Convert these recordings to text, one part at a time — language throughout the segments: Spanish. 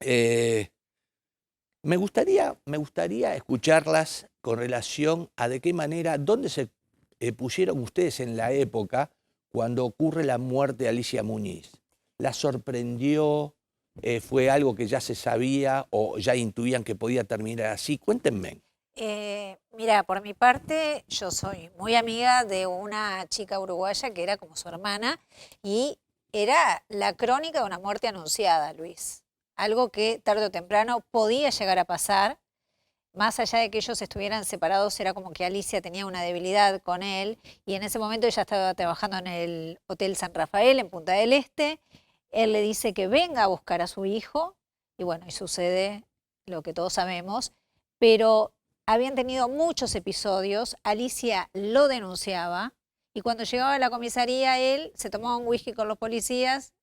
Eh, me gustaría escucharlas con relación a de qué manera, dónde se pusieron ustedes en la época cuando ocurre la muerte de Alicia Muñiz. ¿La sorprendió? ¿Fue algo que ya se sabía o ya intuían que podía terminar así? Cuéntenme. Mira, por mi parte, yo soy muy amiga de una chica uruguaya que era como su hermana y era la crónica de una muerte anunciada, Luis. Algo que tarde o temprano podía llegar a pasar. Más allá de que ellos estuvieran separados, era como que Alicia tenía una debilidad con él y en ese momento ella estaba trabajando en el Hotel San Rafael en Punta del Este. Él le dice que venga a buscar a su hijo y bueno, y sucede lo que todos sabemos, pero habían tenido muchos episodios, Alicia lo denunciaba y cuando llegaba a la comisaría él se tomaba un whisky con los policías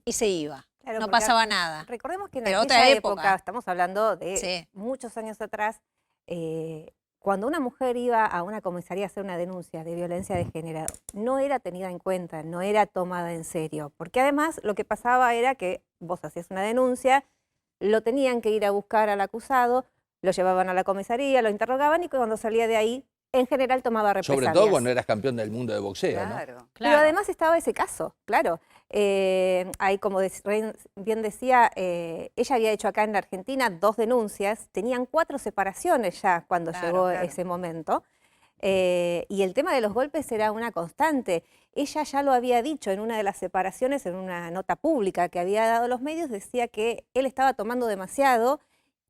y se iba. Claro, No porque pasaba nada. recordemos que en Pero aquella otra época, época. estamos hablando de Sí. muchos años atrás, cuando una mujer iba a una comisaría a hacer una denuncia de violencia de género, no era tenida en cuenta, no era tomada en serio, porque además lo que pasaba era que vos hacías una denuncia, lo tenían que ir a buscar al acusado, lo llevaban a la comisaría, lo interrogaban y cuando salía de ahí, en general tomaba Sobre represalias. todo cuando eras campeón del mundo de boxeo, ¿no? Claro. Pero Claro. además estaba ese caso, claro. Ahí, como bien decía, ella había hecho acá en la Argentina 2 denuncias, tenían 4 separaciones ya cuando Claro, llegó claro. ese momento. Y el tema de los golpes era una constante. Ella ya lo había dicho en una de las separaciones, en una nota pública que había dado a los medios, decía que él estaba tomando demasiado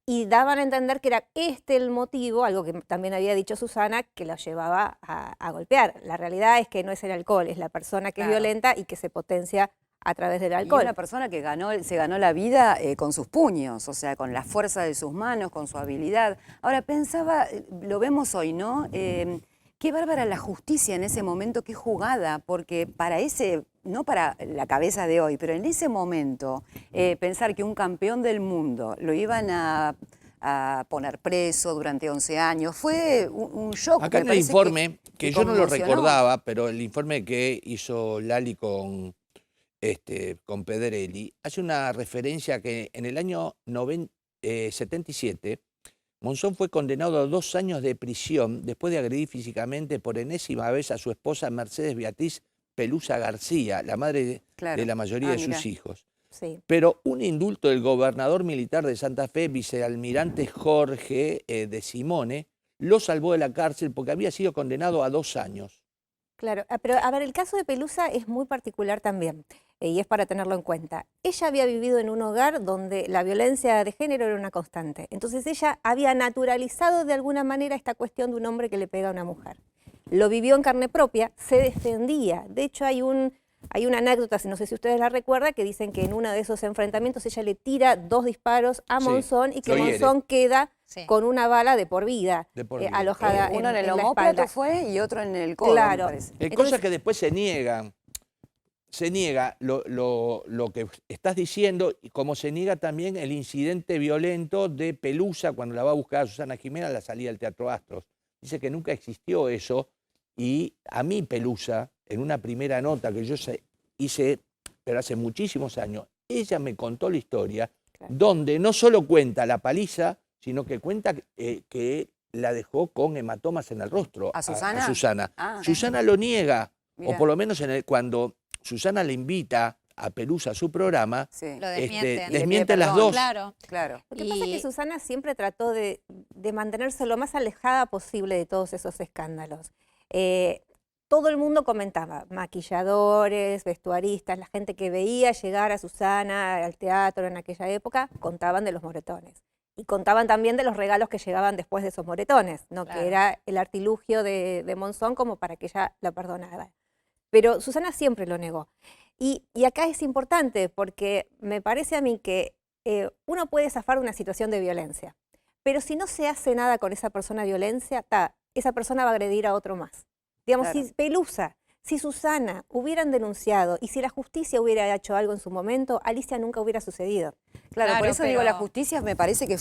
y daban a entender que era este el motivo, algo que también había dicho Susana, que lo llevaba a golpear. La realidad es que no es el alcohol, es la persona que es Claro. violenta y que se potencia a través del Y alcohol. una persona que se ganó la vida con sus puños, o sea, con la fuerza de sus manos, con su habilidad. Ahora pensaba, lo vemos hoy, ¿no? Qué bárbara la justicia en ese momento, qué jugada, porque para ese, no para la cabeza de hoy, pero en ese momento, pensar que un campeón del mundo lo iban a poner preso durante 11 años, fue un shock. Acá en el parece informe, que yo no lo conmocionó. recordaba, pero el informe que hizo Lali con Pedrelli, hace una referencia que en el año 77, Monzón fue condenado a 2 años de prisión después de agredir físicamente por enésima vez a su esposa Mercedes Beatriz Pelusa García, la madre Claro. de la mayoría de Mirá. sus hijos. Sí. Pero un indulto del gobernador militar de Santa Fe, vicealmirante Jorge de Simone, lo salvó de la cárcel porque había sido condenado a 2 años. Claro, pero a ver, el caso de Pelusa es muy particular también, y es para tenerlo en cuenta. Ella había vivido en un hogar donde la violencia de género era una constante. Entonces ella había naturalizado de alguna manera esta cuestión de un hombre que le pega a una mujer. Lo vivió en carne propia, se defendía. De hecho, hay una anécdota, no sé si ustedes la recuerdan, que dicen que en uno de esos enfrentamientos ella le tira 2 disparos a Sí, Monzón y que lo hiere. Monzón queda Sí. con una bala de por vida, De por vida. alojada Uno en el la omóplato espalda. fue y otro en el codo, Claro. me parece. Cosas Entonces- que después se niegan. Se niega lo que estás diciendo, y como se niega también el incidente violento de Pelusa cuando la va a buscar a Susana Jiménez a la salida del Teatro Astros. Dice que nunca existió eso, y a mí Pelusa, en una primera nota que yo hice, pero hace muchísimos años, ella me contó la historia, Claro. donde no solo cuenta la paliza, sino que cuenta que la dejó con hematomas en el rostro. ¿A Susana? A Susana. Ah. Susana lo niega, Mirá. o por lo menos cuando Susana le invita a Pelusa a su programa, Sí. Lo desmienten. desmienten las perdón. dos. Claro. Claro. Lo que pasa es Y- que Susana siempre trató de mantenerse lo más alejada posible de todos esos escándalos. Todo el mundo comentaba, maquilladores, vestuaristas, la gente que veía llegar a Susana al teatro en aquella época, contaban de los moretones. Y contaban también de los regalos que llegaban después de esos moretones, ¿no? Claro. Que era el artilugio de Monzón como para que ella lo perdonara. Pero Susana siempre lo negó. Y acá es importante porque me parece a mí que uno puede zafar una situación de violencia, pero si no se hace nada con esa persona de violencia, esa persona va a agredir a otro más. Digamos, Claro. si Pelusa Si Susana hubieran denunciado y si la justicia hubiera hecho algo en su momento, Alicia nunca hubiera sucedido. Claro, por Claro, eso digo, la pero- justicia me parece que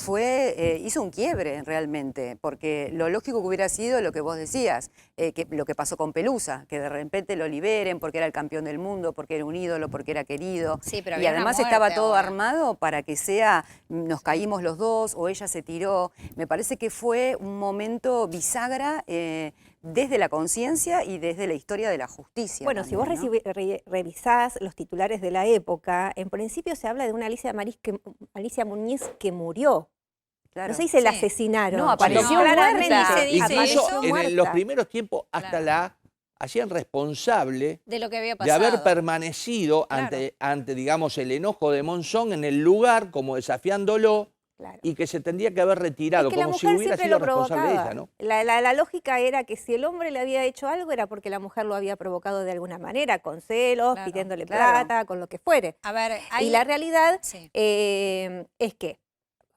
hizo un quiebre realmente, porque lo lógico que hubiera sido lo que vos decías, que lo que pasó con Pelusa, que de repente lo liberen porque era el campeón del mundo, porque era un ídolo, porque era querido. Sí, pero Y había una además muerte estaba todo ahora. armado para que sea, nos caímos los dos o ella se tiró. Me parece que fue un momento bisagra desde la conciencia y desde la historia de la justicia. Bueno, si vos también, ¿no? revisás los titulares de la época, en principio se habla de una Alicia Muñiz que murió. Claro. No se dice la Sí. asesinaron. No, apareció cuando claramente muerta. Se dice apareció eso. Incluso en los primeros tiempos hasta Claro. la hacían responsable De lo que había de pasado. haber permanecido Claro. ante, digamos, el enojo de Monzón en el lugar, como desafiándolo, Claro. y que se tendría que haber retirado, Es que la como si mujer hubiera siempre sido lo responsable de provocaba. ella, ¿no? La lógica era que si el hombre le había hecho algo era porque la mujer lo había provocado de alguna manera, con celos, Claro, pidiéndole claro. plata, con lo que fuere. A ver, Y la realidad Sí. es que,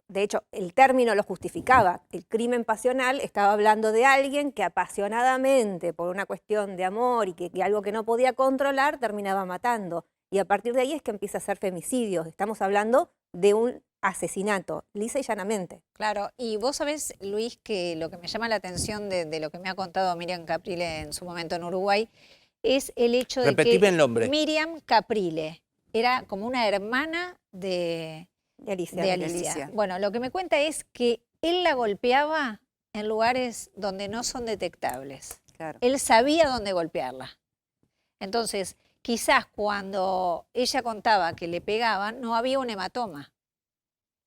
de hecho, el término lo justificaba. El crimen pasional estaba hablando de alguien que apasionadamente, por una cuestión de amor y que algo que no podía controlar, terminaba matando. Y a partir de ahí es que empieza a ser femicidios. Estamos hablando de un asesinato, lisa y llanamente. Claro, y vos sabés, Luis, que lo que me llama la atención de lo que me ha contado Miriam Caprile en su momento en Uruguay es el hecho de Repetime que el nombre. Miriam Caprile era como una hermana de Alicia. Alicia. Bueno, lo que me cuenta es que él la golpeaba en lugares donde no son detectables. Claro. Él sabía dónde golpearla. Entonces, quizás cuando ella contaba que le pegaban, no había un hematoma,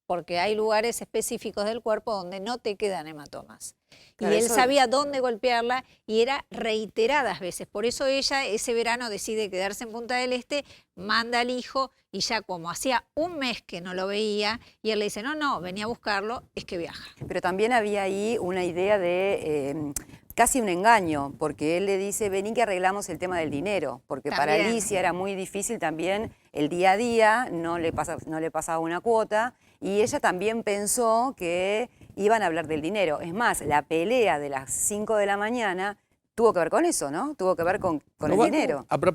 porque hay lugares específicos del cuerpo donde no te quedan hematomas. Claro, Y él eso- sabía dónde golpearla y era reiteradas veces. Por eso ella ese verano decide quedarse en Punta del Este, manda al hijo y ya como hacía un mes que no lo veía y él le dice, no, venía a buscarlo, es que viaja. Pero también había ahí una idea de casi un engaño, porque él le dice, vení que arreglamos el tema del dinero, porque para También. Alicia era muy difícil también el día a día, no le pasaba una cuota, y ella también pensó que iban a hablar del dinero. Es más, la pelea de las 5 de la mañana tuvo que ver con eso, ¿no? Tuvo que ver con el Bueno, dinero. a